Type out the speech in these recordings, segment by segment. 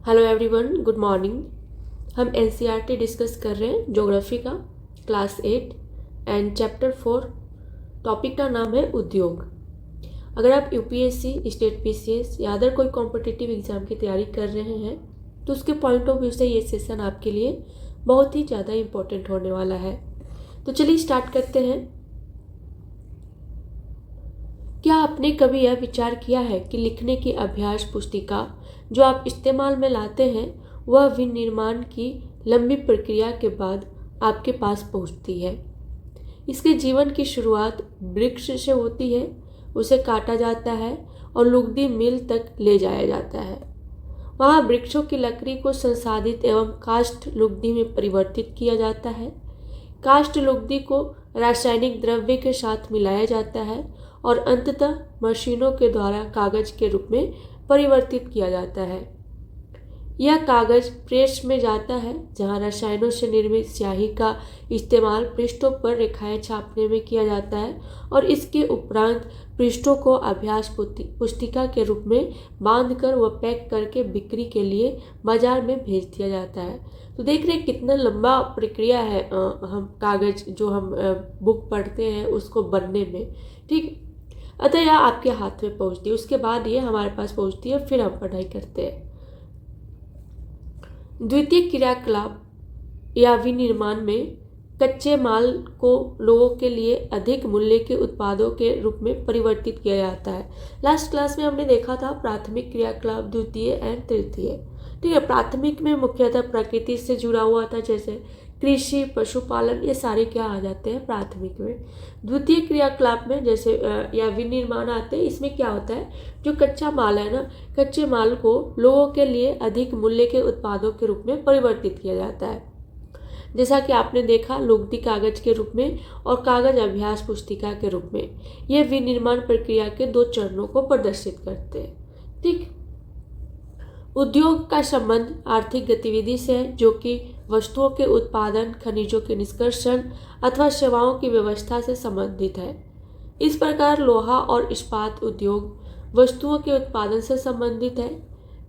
Hello everyone, good morning. हम NCERT discuss कर रहे हैं ज्योग्राफी का, क्लास 8 एंड चैप्टर 4। टॉपिक का नाम है उद्योग। अगर आप यूपीएससी, स्टेट पीसीएस या अदर कोई कॉम्पिटिटिव एग्जाम की तैयारी कर रहे हैं तो उसके पॉइंट ऑफ व्यू से ये सेशन आपके लिए बहुत ही ज़्यादा इम्पोर्टेंट होने वाला है। तो चलिए स्टार्ट करते हैं। क्या आपने कभी यह विचार किया है कि लिखने की अभ्यास पुस्तिका जो आप इस्तेमाल में लाते हैं वह विनिर्माण की लंबी प्रक्रिया के बाद आपके पास पहुंचती है। इसके जीवन की शुरुआत वृक्ष से होती है, उसे काटा जाता है और लुगदी मिल तक ले जाया जाता है। वहाँ वृक्षों की लकड़ी को संसाधित एवं काष्ठ लुगदी में परिवर्तित किया जाता है। काष्ठ लुगदी को रासायनिक द्रव्य के साथ मिलाया जाता है और अंततः मशीनों के द्वारा कागज के रूप में परिवर्तित किया जाता है। यह कागज प्रेस में जाता है जहां रसायनों से निर्मित स्याही का इस्तेमाल पृष्ठों पर रेखाएं छापने में किया जाता है और इसके उपरांत पृष्ठों को अभ्यास पुस्तिका के रूप में बांधकर व पैक करके बिक्री के लिए बाजार में भेज दिया जाता है। तो देख रहे हैं कितना लंबा प्रक्रिया है हम कागज जो हम बुक पढ़ते हैं उसको बनने में। ठीक, अतः यह आपके हाथ में पहुंचती है, उसके बाद ये हमारे पास पहुंचती है, फिर हम पढ़ाई करते हैं। द्वितीय क्रियाकलाप या विनिर्माण में कच्चे माल को लोगों के लिए अधिक मूल्य के उत्पादों के रूप में परिवर्तित किया जाता है। लास्ट क्लास में हमने देखा था प्राथमिक क्रियाकलाप, द्वितीय एंड तृतीय। ठीक है, प्राथमिक में मुख्यतः प्रकृति से जुड़ा हुआ था, जैसे कृषि, पशुपालन, ये सारे क्या आ जाते हैं प्राथमिक में। द्वितीय क्रियाकलाप में जैसे या विनिर्माण आते हैं, इसमें क्या होता है, जो कच्चा माल है ना, कच्चे माल को लोगों के लिए अधिक मूल्य के उत्पादों के रूप में परिवर्तित किया जाता है। जैसा कि आपने देखा लुगदी कागज के रूप में और कागज अभ्यास पुस्तिका के रूप में। ये विनिर्माण प्रक्रिया के दो चरणों को प्रदर्शित करते हैं। ठीक, उद्योग का संबंध आर्थिक गतिविधि से है जो कि वस्तुओं के उत्पादन, खनिजों के निष्कर्षण अथवा सेवाओं की व्यवस्था से संबंधित है। इस प्रकार लोहा और इस्पात उद्योग वस्तुओं के उत्पादन से संबंधित है।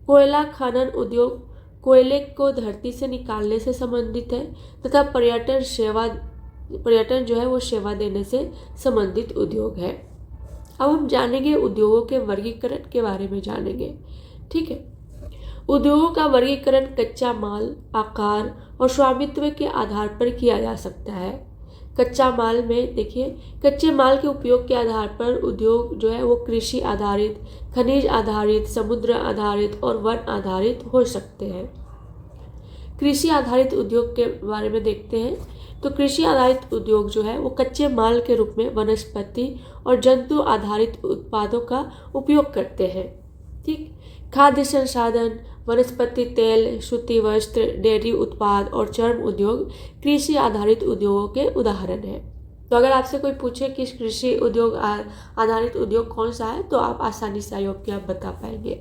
कोयला खनन उद्योग कोयले को धरती से निकालने से संबंधित है तथा पर्यटन जो है वो सेवा देने से संबंधित उद्योग है। अब हम जानेंगे उद्योगों के वर्गीकरण के बारे में जानेंगे। ठीक है, उद्योगों का वर्गीकरण कच्चा माल, आकार और स्वामित्व के आधार पर किया जा सकता है। कच्चा माल में देखिए, कच्चे माल के उपयोग के आधार पर उद्योग जो है वो कृषि आधारित, खनिज आधारित, समुद्र आधारित और वन आधारित हो सकते हैं। कृषि आधारित उद्योग के बारे में देखते हैं तो कृषि आधारित उद्योग जो है वो कच्चे माल के रूप में वनस्पति और जंतु आधारित उत्पादों का उपयोग करते हैं। ठीक, खाद्य संसाधन, वनस्पति तेल, सूती वस्त्र, डेयरी उत्पाद और चर्म उद्योग कृषि आधारित उद्योगों के उदाहरण हैं। तो अगर आपसे कोई पूछे कि कृषि उद्योग आधारित उद्योग कौन सा है तो आप आसानी से अयोग्य आप बता पाएंगे।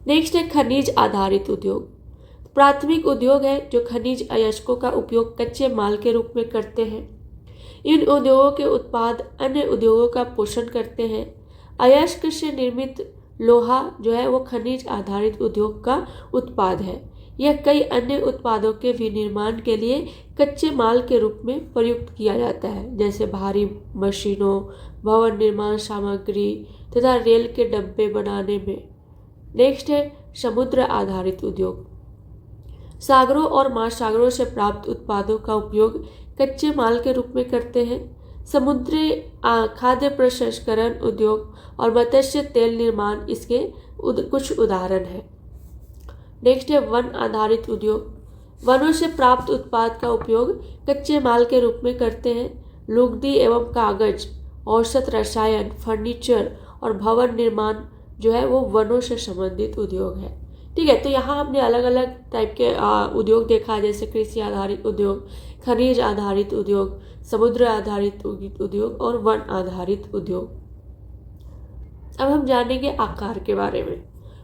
नेक्स्ट है खनिज आधारित उद्योग। प्राथमिक उद्योग है जो खनिज अयस्कों का उपयोग कच्चे माल के रूप में करते हैं। इन उद्योगों के उत्पाद अन्य उद्योगों का पोषण करते हैं। अयस्क से निर्मित लोहा जो है वो खनिज आधारित उद्योग का उत्पाद है। यह कई अन्य उत्पादों के विनिर्माण के लिए कच्चे माल के रूप में प्रयुक्त किया जाता है, जैसे भारी मशीनों, भवन निर्माण सामग्री तथा रेल के डब्बे बनाने में। नेक्स्ट है समुद्र आधारित उद्योग। सागरों और महासागरों से प्राप्त उत्पादों का उपयोग कच्चे माल के रूप में करते हैं। समुद्री खाद्य प्रसंस्करण उद्योग और मत्स्य तेल निर्माण इसके कुछ उदाहरण हैं। नेक्स्ट है वन आधारित उद्योग। वनों से प्राप्त उत्पाद का उपयोग कच्चे माल के रूप में करते हैं। लुगदी एवं कागज, औसत रसायन, फर्नीचर और भवन निर्माण जो है वो वनों से संबंधित उद्योग है। ठीक है, तो यहाँ हमने अलग अलग टाइप के उद्योग देखा, जैसे कृषि आधारित उद्योग, खनिज आधारित उद्योग, समुद्र आधारित उद्योग और वन आधारित उद्योग। अब हम जानेंगे आकार के बारे में।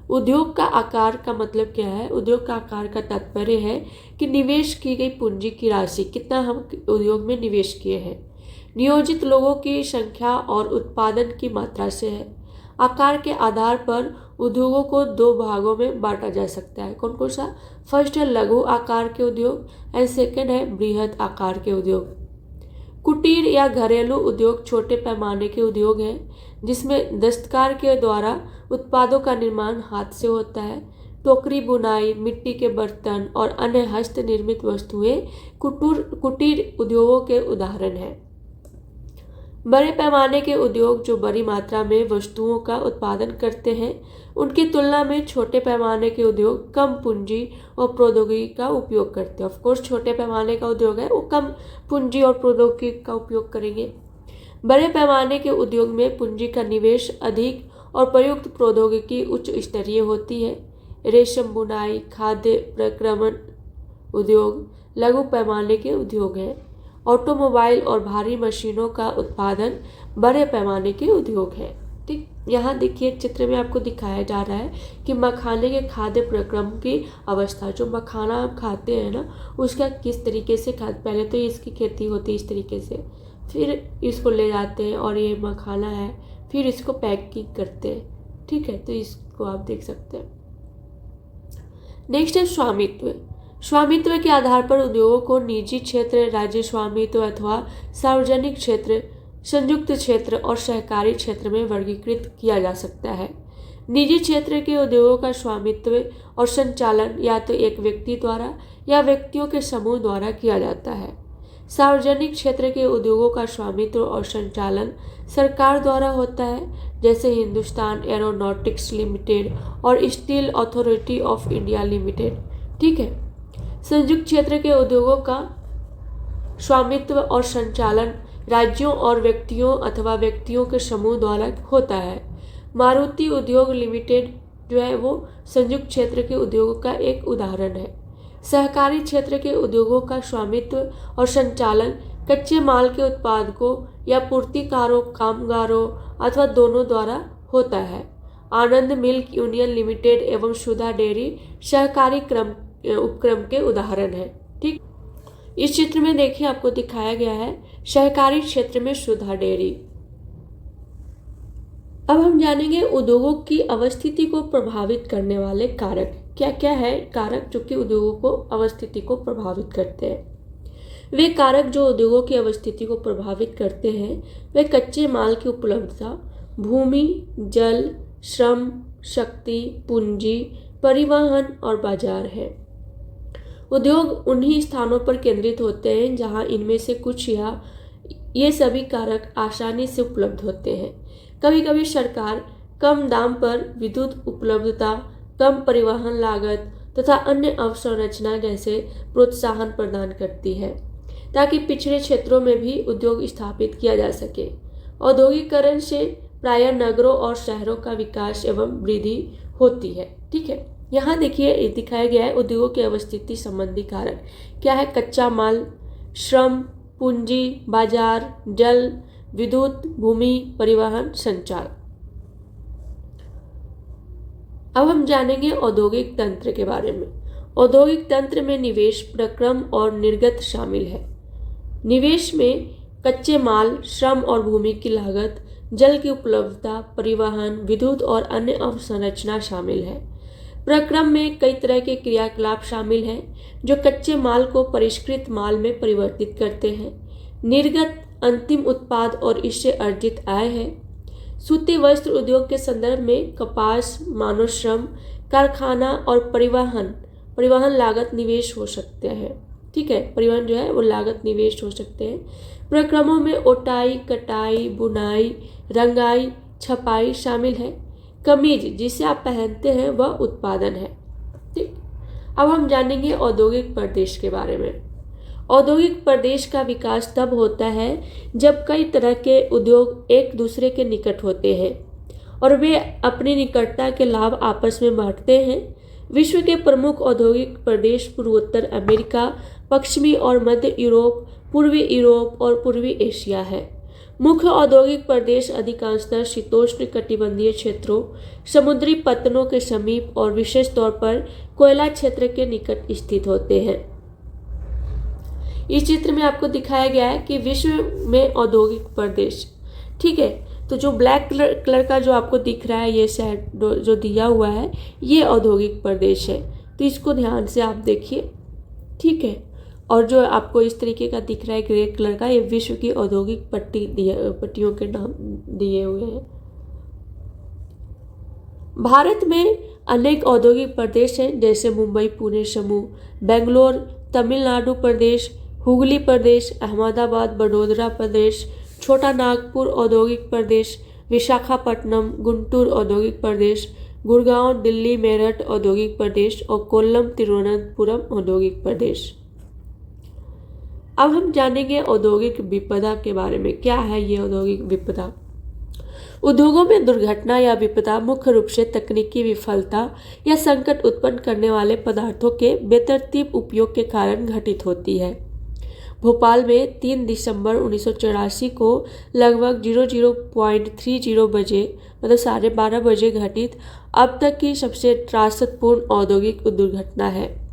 उद्योग का आकार का मतलब क्या है? उद्योग का आकार का तात्पर्य है कि निवेश की गई पूंजी की राशि, कितना हम उद्योग में निवेश किए हैं, नियोजित लोगों की संख्या और उत्पादन की मात्रा से है। आकार के आधार पर उद्योगों को दो भागों में बांटा जा सकता है। कौन कौन सा? फर्स्ट है लघु आकार के उद्योग एंड सेकंड है बृहद आकार के उद्योग। कुटीर या घरेलू उद्योग छोटे पैमाने के उद्योग हैं जिसमें दस्तकार के द्वारा उत्पादों का निर्माण हाथ से होता है। टोकरी बुनाई, मिट्टी के बर्तन और अन्य हस्त निर्मित वस्तुएं कुटीर उद्योगों के उदाहरण हैं। बड़े पैमाने के उद्योग जो बड़ी मात्रा में वस्तुओं का उत्पादन करते हैं उनकी तुलना में छोटे पैमाने के उद्योग कम पूंजी और प्रौद्योगिकी का उपयोग करते हैं। ऑफकोर्स छोटे पैमाने का उद्योग है वो कम पूंजी और प्रौद्योगिकी का उपयोग करेंगे। बड़े पैमाने के उद्योग में पूंजी का निवेश अधिक और प्रयुक्त प्रौद्योगिकी उच्च स्तरीय होती है। रेशम बुनाई, खाद्य प्रक्रमण उद्योग लघु पैमाने के उद्योग हैं। ऑटोमोबाइल और भारी मशीनों का उत्पादन बड़े पैमाने के उद्योग हैं। ठीक, यहाँ देखिए चित्र में आपको दिखाया जा रहा है कि मखाने के खाद्य प्रक्रम की अवस्था, जो मखाना आप खाते हैं ना उसका किस तरीके से पहले तो इसकी खेती होती है इस तरीके से, फिर इसको ले जाते हैं और ये मखाना है, फिर इसको पैकिंग करते हैं। ठीक है, तो इसको आप देख सकते हैं। नेक्स्ट है स्वामित्व। स्वामित्व के आधार पर उद्योगों को निजी क्षेत्र, राज्य स्वामित्व अथवा सार्वजनिक क्षेत्र, संयुक्त क्षेत्र और सहकारी क्षेत्र में वर्गीकृत किया जा सकता है। निजी क्षेत्र के उद्योगों का स्वामित्व और संचालन या तो एक व्यक्ति द्वारा या व्यक्तियों के समूह द्वारा किया जाता है। सार्वजनिक क्षेत्र के उद्योगों का स्वामित्व और संचालन सरकार द्वारा होता है, जैसे हिंदुस्तान एरोनॉटिक्स लिमिटेड और steel authority of India limited. ठीक है, संयुक्त क्षेत्र के उद्योगों का स्वामित्व और संचालन राज्यों और व्यक्तियों अथवा व्यक्तियों के समूह द्वारा होता है। मारुति उद्योग लिमिटेड जो है वो संयुक्त क्षेत्र के उद्योगों का एक उदाहरण है। सहकारी क्षेत्र के उद्योगों का स्वामित्व और संचालन कच्चे माल के उत्पादकों या पूर्तिकारों, कामगारों अथवा दोनों द्वारा होता है। आनंद मिल्क यूनियन लिमिटेड एवं सुधा डेयरी सहकारी उपक्रम के उदाहरण है। ठीक, इस चित्र में देखिए आपको दिखाया गया है सहकारी क्षेत्र में सुधा डेयरी। अब हम जानेंगे उद्योगों की अवस्थिति को प्रभावित करने वाले कारक क्या क्या है। कारक जो कि उद्योगों को अवस्थिति को प्रभावित करते हैं। वे कारक जो उद्योगों की अवस्थिति को प्रभावित करते हैं वे कच्चे माल की उपलब्धता, भूमि, जल, श्रम, शक्ति, पूंजी, परिवहन और बाजार है। उद्योग उन्हीं स्थानों पर केंद्रित होते हैं जहां इनमें से कुछ या ये सभी कारक आसानी से उपलब्ध होते हैं। कभी कभी सरकार कम दाम पर विद्युत उपलब्धता, कम परिवहन लागत तथा अन्य अवसंरचना जैसे प्रोत्साहन प्रदान करती है ताकि पिछड़े क्षेत्रों में भी उद्योग स्थापित किया जा सके। औद्योगिकरण से प्रायः नगरों और शहरों का विकास एवं वृद्धि होती है। ठीक है, यहाँ देखिए दिखाया गया है उद्योगों की अवस्थिति संबंधी कारक क्या है। कच्चा माल, श्रम, पूंजी, बाजार, जल, विद्युत, भूमि, परिवहन, संचार। अब हम जानेंगे औद्योगिक तंत्र के बारे में। औद्योगिक तंत्र में निवेश, प्रक्रम और निर्गत शामिल है। निवेश में कच्चे माल, श्रम और भूमि की लागत, जल की उपलब्धता, परिवहन, विद्युत और अन्य अवसंरचना शामिल है। प्रक्रम में कई तरह के क्रियाकलाप शामिल हैं जो कच्चे माल को परिष्कृत माल में परिवर्तित करते हैं। निर्गत अंतिम उत्पाद और इससे अर्जित आय है। सूती वस्त्र उद्योग के संदर्भ में कपास, मानव श्रम, कारखाना और परिवहन लागत निवेश हो सकते हैं। ठीक है, परिवहन जो है वो लागत निवेश हो सकते हैं। प्रक्रमों में ओटाई, कटाई, बुनाई, रंगाई, छपाई शामिल है। कमीज जिसे आप पहनते हैं वह उत्पादन है। ठीक, अब हम जानेंगे औद्योगिक प्रदेश के बारे में। औद्योगिक प्रदेश का विकास तब होता है जब कई तरह के उद्योग एक दूसरे के निकट होते हैं और वे अपनी निकटता के लाभ आपस में बांटते हैं। विश्व के प्रमुख औद्योगिक प्रदेश पूर्वोत्तर अमेरिका, पश्चिमी और मध्य यूरोप, पूर्वी यूरोप और पूर्वी एशिया है। मुख्य औद्योगिक प्रदेश अधिकांशतः शीतोष्ण कटिबंधीय क्षेत्रों, समुद्री पत्तनों के समीप और विशेष तौर पर कोयला क्षेत्र के निकट स्थित होते हैं। इस चित्र में आपको दिखाया गया है कि विश्व में औद्योगिक प्रदेश। ठीक है, तो जो ब्लैक कलर का जो आपको दिख रहा है ये शेड जो दिया हुआ है ये औद्योगिक प्रदेश है, तो इसको ध्यान से आप देखिए, ठीक है। और जो आपको इस तरीके का दिख रहा है ग्रे कलर का, ये विश्व की औद्योगिक पट्टियों के नाम दिए हुए हैं। भारत में अनेक औद्योगिक प्रदेश हैं, जैसे मुंबई पुणे समूह, बेंगलोर तमिलनाडु प्रदेश, हुगली प्रदेश, अहमदाबाद वडोदरा प्रदेश, छोटा नागपुर औद्योगिक प्रदेश, विशाखापट्टनम गुंटूर औद्योगिक प्रदेश, गुड़गांव दिल्ली मेरठ औद्योगिक प्रदेश और कोल्लम तिरुवनंतपुरम औद्योगिक प्रदेश। अब हम जानेंगे औद्योगिक विपदा के बारे में। क्या है ये औद्योगिक विपदा? उद्योगों में दुर्घटना या विपदा मुख्य रूप से तकनीकी विफलता या संकट उत्पन्न करने वाले पदार्थों के बेतरतीब उपयोग के कारण घटित होती है। भोपाल में 3 दिसंबर 1984 को लगभग 00.30 बजे मतलब 12:30 बजे घटित अब तक की सबसे त्रासदपूर्ण औद्योगिक दुर्घटना है।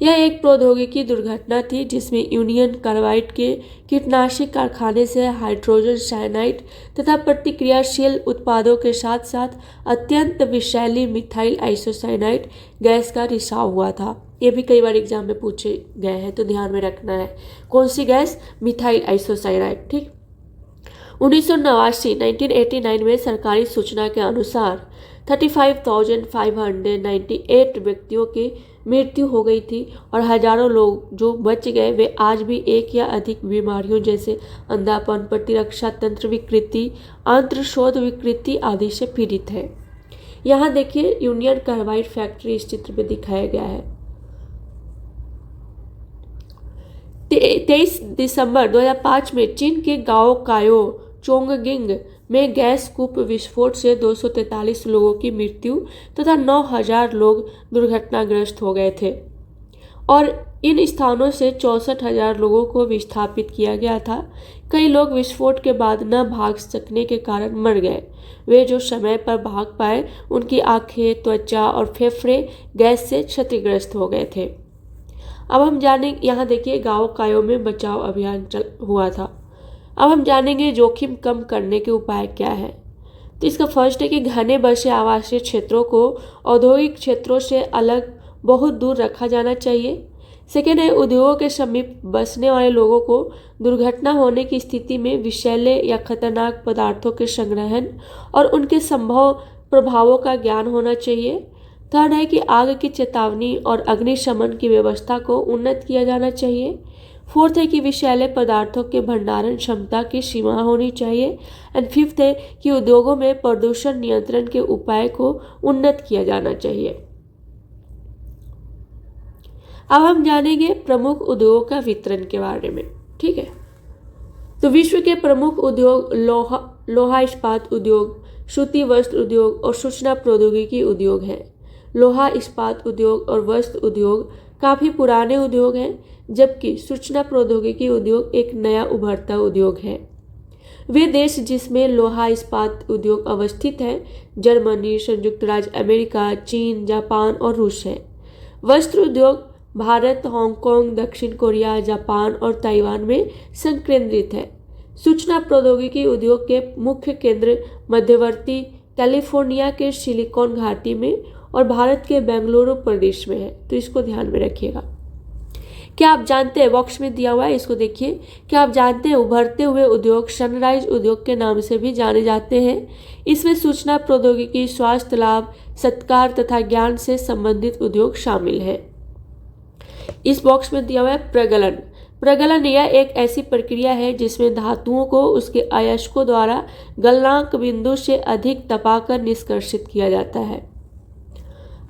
यह एक प्रौद्योगिकी दुर्घटना थी जिसमें यूनियन कार्बाइड के कीटनाशक कारखाने से हाइड्रोजन साइनाइड तथा प्रतिक्रियाशील उत्पादों के साथ साथ अत्यंत विषैली मिथाइल आइसोसाइनाइड गैस का रिसाव हुआ था। ये भी कई बार एग्जाम में पूछे गए हैं, तो ध्यान में रखना है। कौन सी गैस? मिथाइल आइसोसाइनाइड, ठीक। 1989 में सरकारी सूचना के अनुसार 35,598 व्यक्तियों की मृत्यु हो गई थी और हजारों लोग जो बच गए वे आज भी एक या अधिक बीमारियों जैसे अंधापन, प्रतिरक्षा तंत्र विकृति, आंत्रशोथ विकृति आदि से पीड़ित है। यहाँ देखिए यूनियन कार्बाइड फैक्ट्री इस चित्र में दिखाया गया है। 23 दिसंबर 2005 में चीन के गांव कायो चोंगगिंग में गैस कूप विस्फोट से 243 लोगों की मृत्यु तथा 9,000 लोग दुर्घटनाग्रस्त हो गए थे और इन स्थानों से 64,000 लोगों को विस्थापित किया गया था। कई लोग विस्फोट के बाद न भाग सकने के कारण मर गए। वे जो समय पर भाग पाए उनकी आंखें, त्वचा और फेफड़े गैस से क्षतिग्रस्त हो गए थे। अब हम जानें, यहाँ देखिए गांव कायो में बचाव अभियान हुआ था। अब हम जानेंगे जोखिम कम करने के उपाय क्या है। तो इसका फर्स्ट है कि घने बसे आवासीय क्षेत्रों को औद्योगिक क्षेत्रों से अलग बहुत दूर रखा जाना चाहिए। सेकेंड है उद्योगों के समीप बसने वाले लोगों को दुर्घटना होने की स्थिति में विषैले या खतरनाक पदार्थों के संग्रहण और उनके संभव प्रभावों का ज्ञान होना चाहिए। थर्ड है कि आग की चेतावनी और अग्निशमन की व्यवस्था को उन्नत किया जाना चाहिए। फोर्थ है कि विषैले पदार्थों के भंडारण क्षमता की सीमा होनी चाहिए। एंड फिफ्थ है कि उद्योगों में प्रदूषण नियंत्रण के उपाय को उन्नत किया जाना चाहिए। अब हम जानेंगे प्रमुख उद्योगों का वितरण के बारे में, ठीक है। तो विश्व के प्रमुख उद्योग लोहा इस्पात उद्योग, सूती वस्त्र उद्योग और सूचना प्रौद्योगिकी उद्योग हैं। लोहा इस्पात उद्योग और वस्त्र उद्योग काफ़ी पुराने उद्योग हैं, जबकि सूचना प्रौद्योगिकी उद्योग एक नया उभरता उद्योग है। वे देश जिसमें लोहा इस्पात उद्योग अवस्थित हैं जर्मनी, संयुक्त राज्य अमेरिका, चीन, जापान और रूस है। वस्त्र उद्योग भारत, हांगकांग, दक्षिण कोरिया, जापान और ताइवान में संकेंद्रित है। सूचना प्रौद्योगिकी उद्योग के मुख्य केंद्र मध्यवर्ती कैलिफोर्निया के सिलिकॉन घाटी में और भारत के बेंगलुरु प्रदेश में है, तो इसको ध्यान में रखिएगा। क्या आप जानते हैं, बॉक्स में दिया हुआ है इसको देखिए, क्या आप जानते हैं उभरते हुए उद्योग सनराइज उद्योग के नाम से भी जाने जाते हैं। इसमें सूचना प्रौद्योगिकी, स्वास्थ्य लाभ, सत्कार तथा ज्ञान से संबंधित उद्योग शामिल है। इस बॉक्स में दिया हुआ है प्रगलन। प्रगलन यह एक ऐसी प्रक्रिया है जिसमें धातुओं को उसके अयस्कों द्वारा गलनांक बिंदु से अधिक तपाकर निष्कर्षित किया जाता है।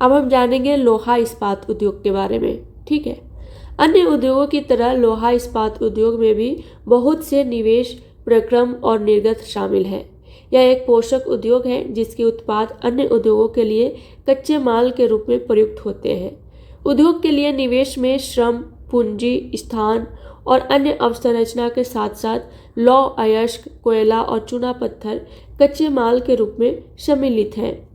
अब हम जानेंगे लोहा इस्पात उद्योग के बारे में, ठीक है। अन्य उद्योगों की तरह लोहा इस्पात उद्योग में भी बहुत से निवेश, प्रक्रम और निर्गत शामिल हैं। यह एक पोषक उद्योग है जिसके उत्पाद अन्य उद्योगों के लिए कच्चे माल के रूप में प्रयुक्त होते हैं। उद्योग के लिए निवेश में श्रम, पूंजी, स्थान और अन्य अवसंरचना के साथ साथ लौह अयस्क, कोयला और चूना पत्थर कच्चे माल के रूप में सम्मिलित हैं।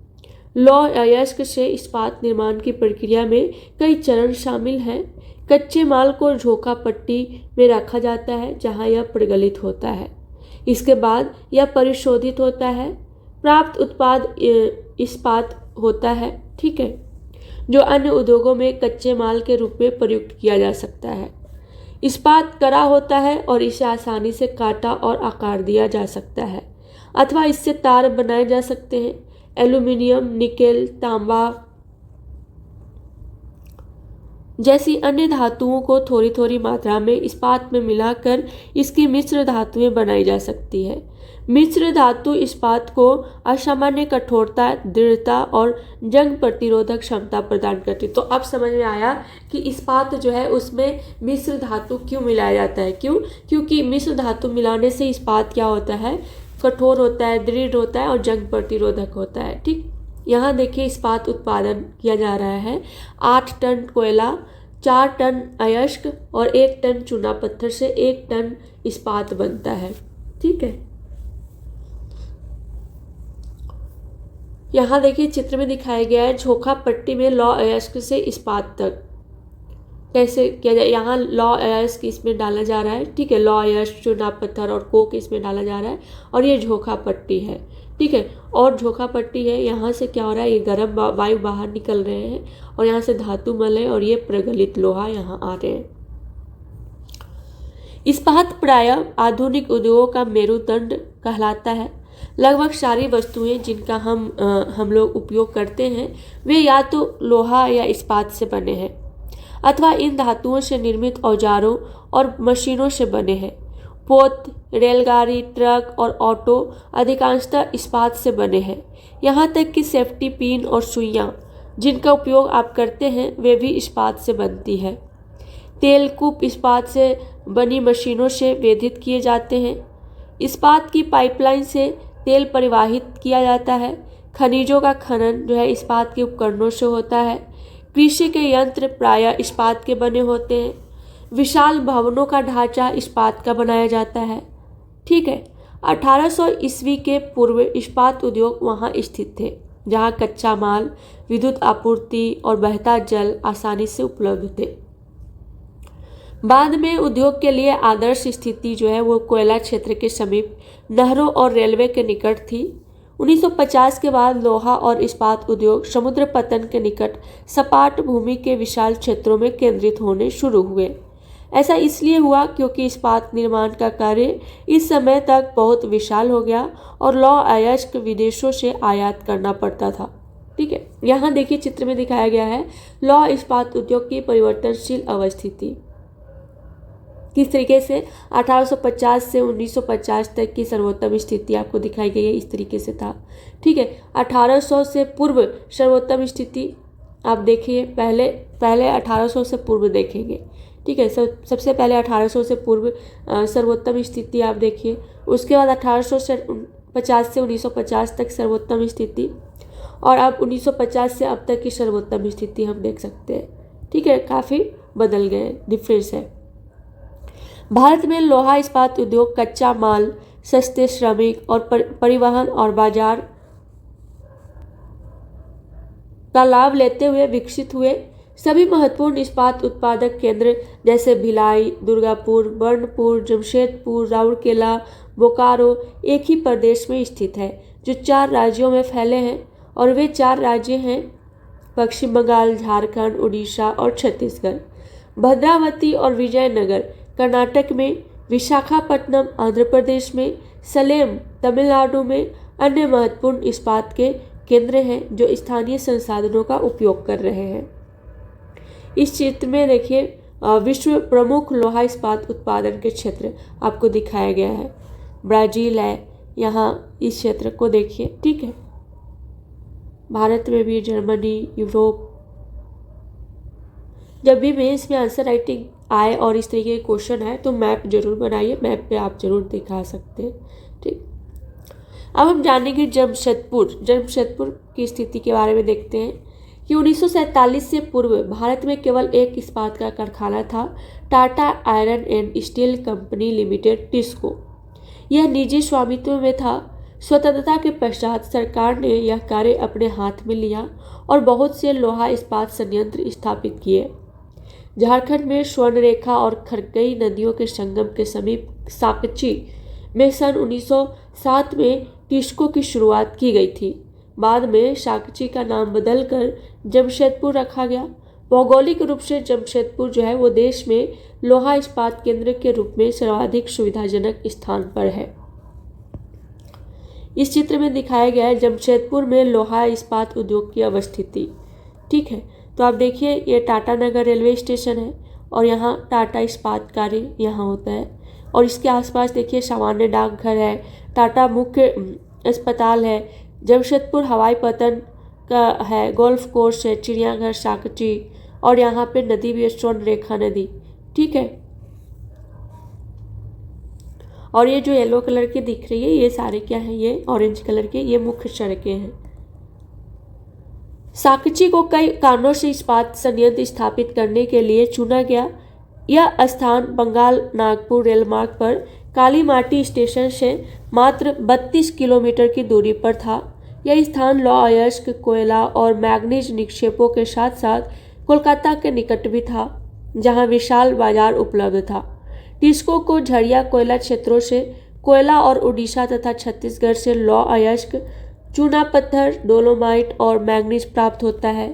लौह अयस्क से इस्पात निर्माण की प्रक्रिया में कई चरण शामिल हैं। कच्चे माल को झोंका पट्टी में रखा जाता है जहां यह प्रगलित होता है। इसके बाद यह परिशोधित होता है। प्राप्त उत्पाद इस्पात होता है, ठीक है, जो अन्य उद्योगों में कच्चे माल के रूप में प्रयुक्त किया जा सकता है। इस्पात कड़ा होता है और इसे आसानी से काटा और आकार दिया जा सकता है अथवा इससे तार बनाए जा सकते हैं। एल्यूमिनियम, निकेल, तांबा जैसी अन्य धातुओं को थोड़ी थोड़ी मात्रा में इस्पात में मिलाकर इसकी मिश्र धातुएं बनाई जा सकती है। मिश्र धातु इस्पात को असामान्य कठोरता, दृढ़ता और जंग प्रतिरोधक क्षमता प्रदान करती है। तो अब समझ में आया कि इस्पात जो है उसमें मिश्र धातु क्यों मिलाया जाता है। क्योंकि मिश्र धातु मिलाने से इस्पात क्या होता है, कठोर होता है, दृढ़ होता है और जंग प्रतिरोधक होता है। ठीक, यहाँ देखिए इस्पात उत्पादन किया जा रहा है। 8 टन कोयला, 4 टन अयस्क और 1 टन चूना पत्थर से 1 टन इस्पात बनता है। ठीक है, यहाँ देखिए चित्र में दिखाया गया है झोंका पट्टी में लौह अयस्क से इस्पात तक कैसे किया जाए। यहाँ लौह अयस्क इसमें डाला जा रहा है, ठीक है, लौह अयस्क, चूना पत्थर और कोक इसमें डाला जा रहा है और ये झोंका पट्टी है। ठीक है, और झोंका पट्टी है, यहाँ से क्या हो रहा है, ये गर्म वायु बाहर निकल रहे हैं और यहाँ से धातु मल है और ये प्रगलित लोहा यहाँ आ रहे हैं। इस्पात प्रायः आधुनिक उद्योगों का मेरुदंड कहलाता है। लगभग सारी वस्तुएं जिनका हम लोग उपयोग करते हैं वे या तो लोहा या इस्पात से बने हैं अथवा इन धातुओं से निर्मित औजारों और मशीनों से बने हैं। पोत, रेलगाड़ी, ट्रक और ऑटो अधिकांशतः इस्पात से बने हैं। यहाँ तक कि सेफ्टी पिन और सुइयाँ जिनका उपयोग आप करते हैं वे भी इस्पात से बनती है। तेलकूप इस्पात से बनी मशीनों से वेधित किए जाते हैं। इस्पात की पाइपलाइन से तेल परिवाहित किया जाता है। खनिजों का खनन जो है इस्पात के उपकरणों से होता है। कृषि के यंत्र प्रायः इस्पात के बने होते हैं। विशाल भवनों का ढांचा इस्पात का बनाया जाता है। ठीक है, 1800 ईस्वी के पूर्व इस्पात उद्योग वहाँ स्थित थे जहाँ कच्चा माल, विद्युत आपूर्ति और बहता जल आसानी से उपलब्ध थे। बाद में उद्योग के लिए आदर्श स्थिति जो है वो कोयला क्षेत्र के समीप नहरों और रेलवे के निकट थी। 1950 के बाद लोहा और इस्पात उद्योग समुद्र पतन के निकट सपाट भूमि के विशाल क्षेत्रों में केंद्रित होने शुरू हुए। ऐसा इसलिए हुआ क्योंकि इस्पात निर्माण का कार्य इस समय तक बहुत विशाल हो गया और लौह अयस्क विदेशों से आयात करना पड़ता था। ठीक है, यहाँ देखिए चित्र में दिखाया गया है लौह इस्पात उद्योग की परिवर्तनशील अवस्थिति किस तरीके से 1850 से 1950 तक की सर्वोत्तम स्थिति आपको दिखाई गई है, इस तरीके से था। ठीक है, 1800 से पूर्व सर्वोत्तम स्थिति आप देखिए, पहले 1800 से पूर्व देखेंगे। ठीक है, सबसे पहले 1800 से पूर्व सर्वोत्तम स्थिति आप देखिए। उसके बाद 1850 से 1950 तक सर्वोत्तम स्थिति और अब 1950 से अब तक की सर्वोत्तम स्थिति हम देख सकते हैं। ठीक है, काफ़ी बदल गए, डिफरेंस है। भारत में लोहा इस्पात उद्योग कच्चा माल, सस्ते श्रमिक और परिवहन और बाजार का लाभ लेते हुए विकसित हुए। सभी महत्वपूर्ण इस्पात उत्पादक केंद्र जैसे भिलाई, दुर्गापुर, बर्नपुर, जमशेदपुर, राउरकेला, बोकारो एक ही प्रदेश में स्थित है जो 4 राज्यों में फैले हैं और वे 4 राज्य हैं पश्चिम बंगाल, झारखंड, उड़ीसा और छत्तीसगढ़। भद्रावती और विजयनगर कर्नाटक में, विशाखापट्टनम आंध्र प्रदेश में, सलेम तमिलनाडु में अन्य महत्वपूर्ण इस्पात के केंद्र हैं जो स्थानीय संसाधनों का उपयोग कर रहे हैं। इस चित्र में देखिए विश्व प्रमुख लोहा इस्पात उत्पादन के क्षेत्र आपको दिखाया गया है। ब्राज़ील है यहाँ, इस क्षेत्र को देखिए। ठीक है, भारत में भी जर्मनी, यूरोप। जब भी मेंस में आंसर राइटिंग आए और इस तरीके के क्वेश्चन है तो मैप जरूर बनाइए, मैप पे आप जरूर दिखा सकते हैं। ठीक, अब हम जानेंगे जमशेदपुर की स्थिति के बारे में देखते हैं कि 1947 से पूर्व भारत में केवल एक इस्पात का कारखाना था, Tata iron and steel company limited TISCO. यह निजी स्वामित्व में था। स्वतंत्रता के पश्चात सरकार ने यह कार्य अपने हाथ में लिया और बहुत से लोहा इस्पात संयंत्र स्थापित किए। झारखंड में स्वर्णरेखा और खरकई नदियों के संगम के समीप साकची में सन 1907 में टिस्को की शुरुआत की गई थी। बाद में साकची का नाम बदलकर जमशेदपुर रखा गया। भौगोलिक रूप से जमशेदपुर जो है वो देश में लोहा इस्पात केंद्र के रूप में सर्वाधिक सुविधाजनक स्थान पर है। इस चित्र में दिखाया गया है जमशेदपुर में लोहा इस्पात उद्योग की अवस्थिति। ठीक है, तो आप देखिए ये टाटा नगर रेलवे स्टेशन है और यहाँ टाटा इस्पात कार्य यहाँ होता है। और इसके आसपास देखिए सामान्य डाकघर है, टाटा मुख्य अस्पताल है, जमशेदपुर हवाई पतन का है, गोल्फ कोर्स है, चिड़ियाघर साकची, और यहाँ पे नदी भी है स्वर्णरेखा नदी। ठीक है, और ये जो येलो कलर की दिख रही है ये सारे क्या है, ये ऑरेंज कलर के, ये मुख्य सड़कें हैं। साकची को कई कारणों से इस्पात संयंत्र स्थापित करने के लिए चुना गया। यह स्थान बंगाल नागपुर रेलमार्ग पर काली माटी स्टेशन से मात्र 32 किलोमीटर की दूरी पर था। यह स्थान लौह अयस्क, कोयला और मैग्नीज निक्षेपों के साथ साथ कोलकाता के निकट भी था, जहां विशाल बाजार उपलब्ध था। टिस्को को झरिया कोयला क्षेत्रों से कोयला और उड़ीसा तथा छत्तीसगढ़ से लौह अयस्क, चूना पत्थर, डोलोमाइट और मैग्नीज प्राप्त होता है।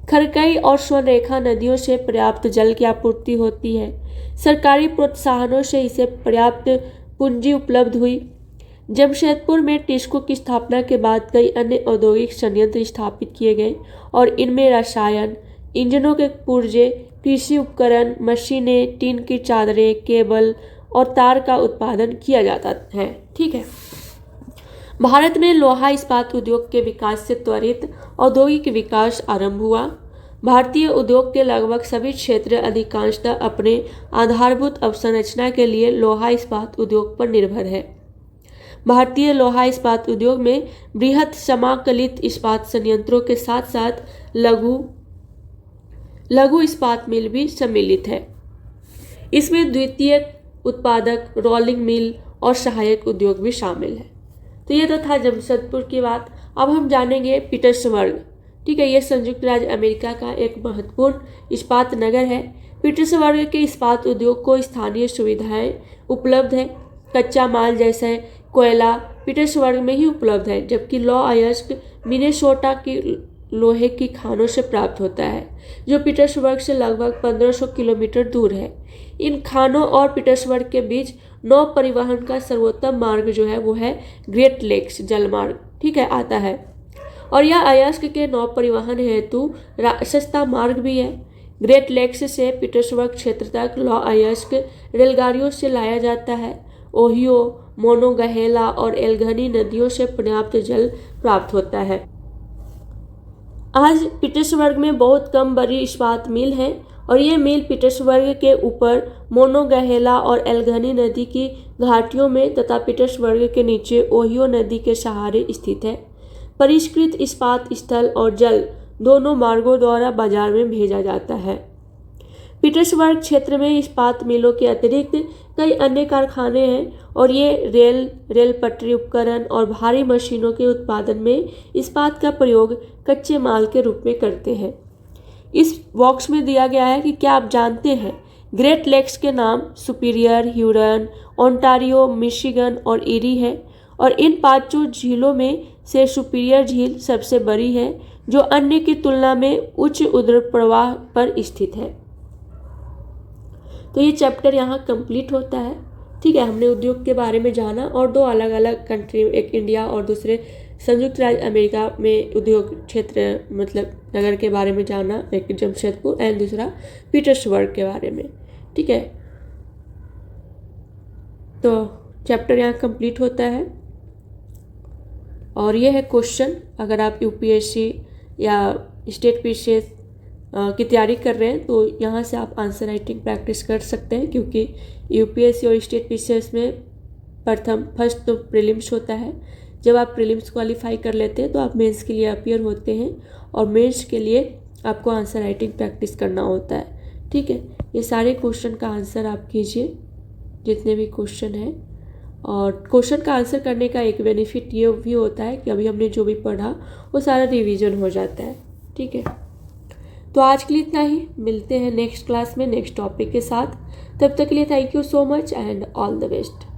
खरकई और स्वर्णरेखा नदियों से पर्याप्त जल की आपूर्ति होती है। सरकारी प्रोत्साहनों से इसे पर्याप्त पूंजी उपलब्ध हुई। जमशेदपुर में टिस्को की स्थापना के बाद कई अन्य औद्योगिक संयंत्र स्थापित किए गए और इनमें रसायन, इंजनों के पुर्जे, कृषि उपकरण, मशीनें, टीन की चादरें, केबल और तार का उत्पादन किया जाता है। ठीक है, भारत में लोहा इस्पात उद्योग के विकास से त्वरित औद्योगिक विकास आरंभ हुआ। भारतीय उद्योग के लगभग सभी क्षेत्र अधिकांशतः अपने आधारभूत अवसंरचना के लिए लोहा इस्पात उद्योग पर निर्भर है। भारतीय लोहा इस्पात उद्योग में बृहत समाकलित इस्पात संयंत्रों के साथ साथ लघु इस्पात मिल भी सम्मिलित है। इसमें द्वितीयक उत्पादक, रोलिंग मिल और सहायक उद्योग भी शामिल है। तो ये तो था जमशेदपुर की बात। अब हम जानेंगे पीटर्सबर्ग। ठीक है, ये संयुक्त राज्य अमेरिका का एक महत्वपूर्ण इस्पात नगर है। पीटर्सबर्ग के इस्पात उद्योग को स्थानीय सुविधाएं उपलब्ध है। कच्चा माल जैसे कोयला पीटर्सबर्ग में ही उपलब्ध है, जबकि लौह अयस्क मिनेसोटा की लोहे की खानों से प्राप्त होता है, जो पीटर्सबर्ग से लगभग 1500 किलोमीटर दूर है। इन खानों और पीटर्सबर्ग के बीच नौ परिवहन का सर्वोत्तम मार्ग जो है वो है ग्रेट लेक्स जलमार्ग। ठीक है, आता है, और यह अयस्क के नौ परिवहन हेतु सस्ता मार्ग भी है। ग्रेट लेक्स से पीटर्सबर्ग क्षेत्र तक लौह अयस्क रेलगाड़ियों से लाया जाता है। ओहियो, मोनोगहेला और एल्गनी नदियों से पर्याप्त जल प्राप्त होता है। आज पीटर्सबर्ग में बहुत कम बड़ी इस्पात मिल है और ये मिल पीटर्सबर्ग के ऊपर मोनोगहेला और एल्गनी नदी की घाटियों में तथा पीटर्सबर्ग के नीचे ओहियो नदी के सहारे स्थित है। परिष्कृत इस्पात स्थल और जल दोनों मार्गों द्वारा बाजार में भेजा जाता है। पीटर्सबर्ग क्षेत्र में इस्पात मिलों के अतिरिक्त कई अन्य कारखाने हैं और ये रेल पटरी उपकरण और भारी मशीनों के उत्पादन में इस्पात का प्रयोग कच्चे माल के रूप में करते हैं। इस बॉक्स में दिया गया है कि क्या आप जानते हैं ग्रेट लेक्स के नाम सुपीरियर, ह्यूरन, ओंटारियो, मिशिगन और ईरी है, और इन पांचों झीलों में से सुपीरियर झील सबसे बड़ी है, जो अन्य की तुलना में उच्च उद्र प्रवाह पर स्थित है। तो ये चैप्टर यहाँ कंप्लीट होता है। ठीक है, हमने उद्योग के बारे में जाना और दो अलग अलग कंट्री, एक इंडिया और दूसरे संयुक्त राज्य अमेरिका में उद्योग क्षेत्र मतलब नगर के बारे में जाना, एक जमशेदपुर एंड दूसरा पीटर्सबर्ग के बारे में। ठीक है, तो चैप्टर यहाँ कंप्लीट होता है और ये है क्वेश्चन। अगर आप यूपीएससी या स्टेट पीसीएस की तैयारी कर रहे हैं तो यहाँ से आप आंसर राइटिंग प्रैक्टिस कर सकते हैं, क्योंकि यूपीएससी और स्टेट पीसीएस में फर्स्ट तो प्रीलिम्स होता है। जब आप प्रीलिम्स क्वालिफाई कर लेते हैं तो आप मेंस के लिए अपीयर होते हैं और मेंस के लिए आपको आंसर राइटिंग प्रैक्टिस करना होता है। ठीक है, ये सारे क्वेश्चन का आंसर आप कीजिए जितने भी क्वेश्चन हैं, और क्वेश्चन का आंसर करने का एक बेनिफिट ये भी होता है कि अभी हमने जो भी पढ़ा वो सारा रिवीजन हो जाता है। ठीक है, तो आज के लिए इतना ही। मिलते हैं नेक्स्ट क्लास में नेक्स्ट टॉपिक के साथ। तब तक के लिए thank you so much and all the best.